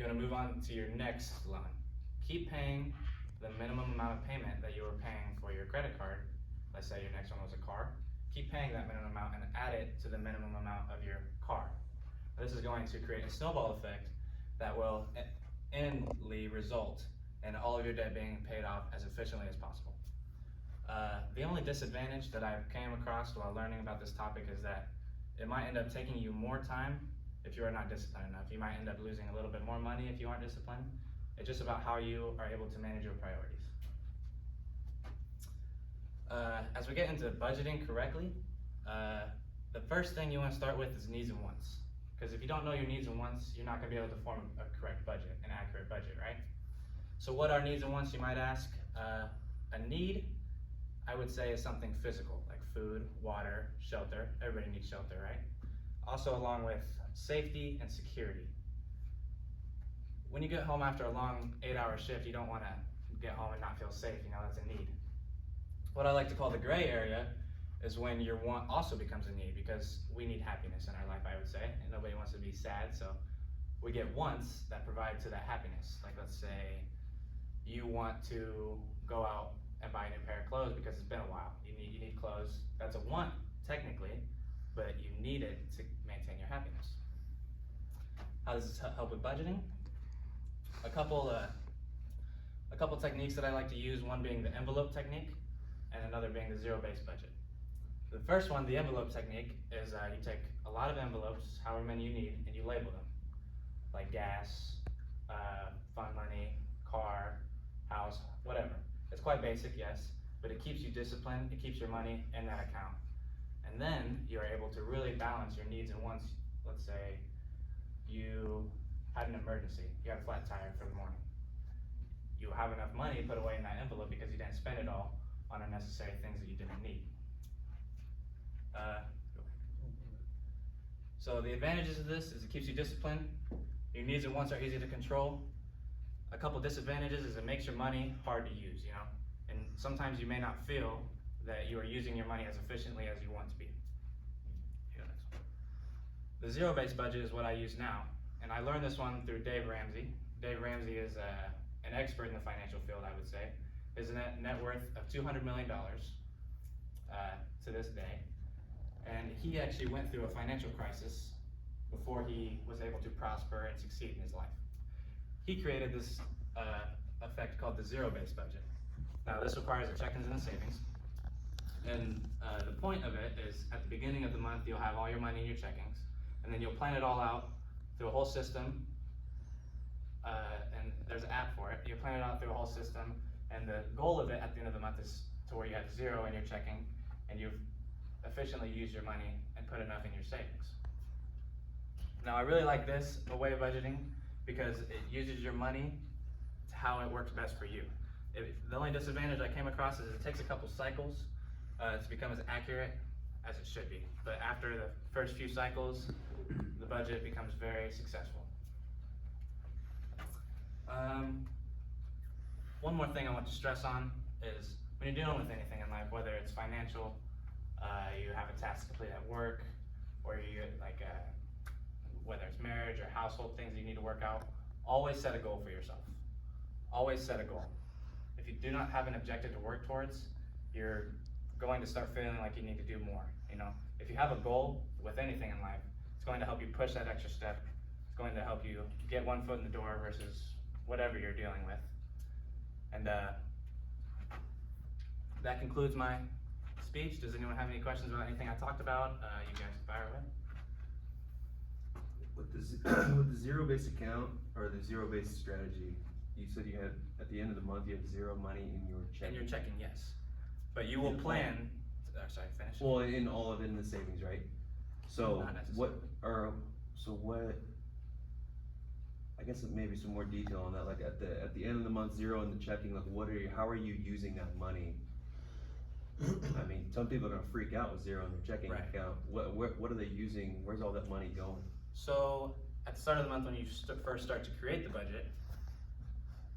you want to move on to your next loan. Keep paying the minimum amount of payment that you were paying for your credit card. Let's say your next one was a car. Keep paying that minimum amount and add it to the minimum amount of your car. This is going to create a snowball effect that will endly result in all of your debt being paid off as efficiently as possible. The only disadvantage that I came across while learning about this topic is that it might end up taking you more time if you are not disciplined enough. You might end up losing a little bit more money if you aren't disciplined. It's just about how you are able to manage your priorities. As we get into budgeting correctly, the first thing you want to start with is needs and wants. Because if you don't know your needs and wants, you're not going to be able to form a correct budget, an accurate budget, right? So what are needs and wants, you might ask? A need, I would say, is something physical, like food, water, shelter. Everybody needs shelter, right? Also along with safety and security. When you get home after a long 8-hour shift, you don't want to get home and not feel safe, that's a need. What I like to call the gray area is when your want also becomes a need, because we need happiness in our life, I would say, and nobody wants to be sad, so we get wants that provide to that happiness. Like, let's say you want to go out and buy a new pair of clothes because it's been a while. You need clothes. That's a want, technically, but you need it to maintain your happiness. How does this help with budgeting? A couple techniques that I like to use, one being the envelope technique, and another being the zero-based budget. The first one, the envelope technique, is you take a lot of envelopes, however many you need, and you label them. Like gas, fund money, car, house, whatever. It's quite basic, yes, but it keeps you disciplined, it keeps your money in that account. And then you're able to really balance your needs and wants. Let's say you had an emergency, you had a flat tire for the morning. You have enough money put away in that envelope because you didn't spend it all on unnecessary things that you didn't need. So the advantages of this is it keeps you disciplined. Your needs and wants are easy to control. A couple disadvantages is it makes your money hard to use, and sometimes you may not feel that you are using your money as efficiently as you want to be. The zero-based budget is what I use now, and I learned this one through Dave Ramsey. Dave Ramsey is an expert in the financial field, I would say. His net worth of $200 million to this day. And he actually went through a financial crisis before he was able to prosper and succeed in his life. He created this effect called the zero-based budget. Now this requires a check-ins and a savings. And the point of it is at the beginning of the month, you'll have all your money in your checkings, and then you'll plan it all out through a whole system. And there's an app for it. You'll plan it out through a whole system. And the goal of it at the end of the month is to where you have zero in your checking and you've efficiently used your money and put enough in your savings. Now I really like this way of budgeting because it uses your money to how it works best for you. The only disadvantage I came across is it takes a couple cycles to become as accurate as it should be. But after the first few cycles, the budget becomes very successful. One more thing I want to stress on is when you're dealing with anything in life, whether it's financial, you have a task to complete at work, or you whether it's marriage or household things you need to work out, always set a goal for yourself. Always set a goal. If you do not have an objective to work towards, you're going to start feeling like you need to do more. If you have a goal with anything in life, it's going to help you push that extra step. It's going to help you get one foot in the door versus whatever you're dealing with. And that concludes my speech. Does anyone have any questions about anything I talked about? You guys fire away. With the zero-based account or the zero-based strategy, you said you had at the end of the month you have zero money in your checking. In your checking, yes. But you will plan. Sorry, finish. Well, in all of it in the savings, right? So Not necessarily. what? I guess maybe some more detail on that. Like at the end of the month, zero in the checking. Like how are you using that money? I mean, some people are gonna freak out with zero in their checking account. What are they using? Where's all that money going? So at the start of the month, when you first start to create the budget,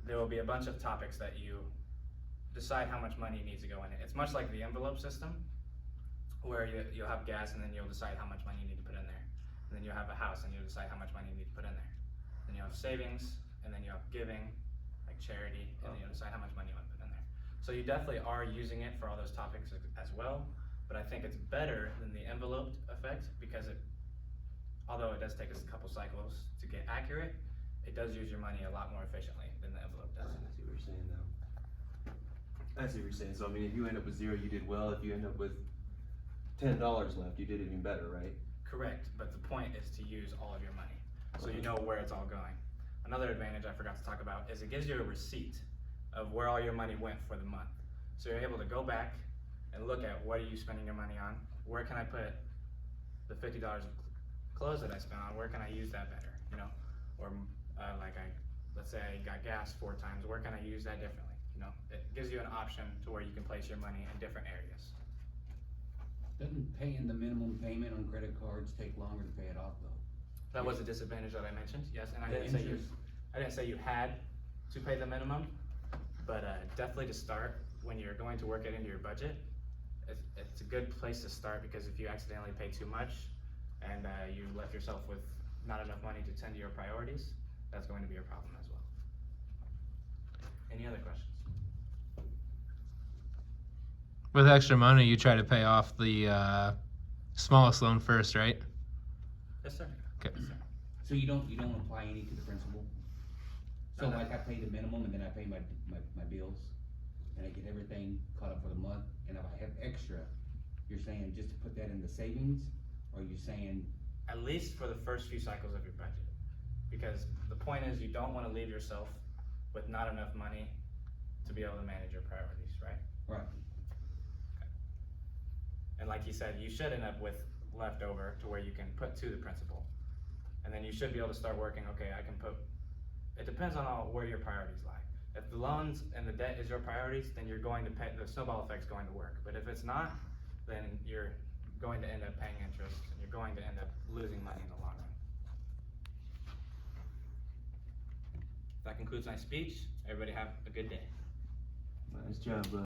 there will be a bunch of topics that you decide how much money needs to go in it. It's much like the envelope system, where you'll have gas and then you'll decide how much money you need to put in there. And then you'll have a house and you'll decide how much money you need to put in there. Then then you have savings, and then you have giving, like charity, and then you decide how much money you want to put in there. So you definitely are using it for all those topics as well, but I think it's better than the enveloped effect because although it does take us a couple cycles to get accurate, it does use your money a lot more efficiently than the envelope I does. see what you're saying now. I see what you're saying, so I mean, if you end up with 0, you did well, if you end up with $10 left, you did even better, right? Correct, but the point is to use all of your money, so you know where it's all going. Another advantage I forgot to talk about is it gives you a receipt of where all your money went for the month. So you're able to go back and look at what are you spending your money on, where can I put the $50 of clothes that I spent on, where can I use that better, you know? Or let's say I got gas 4 times, where can I use that differently, you know? It gives you an option to where you can place your money in different areas. Doesn't paying the minimum payment on credit cards take longer to pay it off though? That was a disadvantage that I mentioned, yes, and I The didn't say you had to pay the minimum, but definitely to start, when you're going to work it into your budget, it's a good place to start, because if you accidentally pay too much and you left yourself with not enough money to tend to your priorities, that's going to be a problem as well. Any other questions? With extra money, you try to pay off the smallest loan first, right? Yes, sir. Okay. Yes, sir. So you don't apply any to the principal? So No. like I pay the minimum and then I pay my bills, and I get everything caught up for the month, and if I have extra, you're saying just to put that in the savings, or you're saying, At least for the first few cycles of your budget, because the point is you don't want to leave yourself with not enough money to be able to manage your priorities, right? right, And like you said, you should end up with leftover to where you can put to the principal. And then you should be able to start working, okay, I can put, it depends on where your priorities lie. If the loans and the debt is your priorities, then you're going to pay, the snowball effect's going to work. But if it's not, then you're going to end up paying interest, and you're going to end up losing money in the long run. That concludes my speech. Everybody have a good day. Nice job, bud.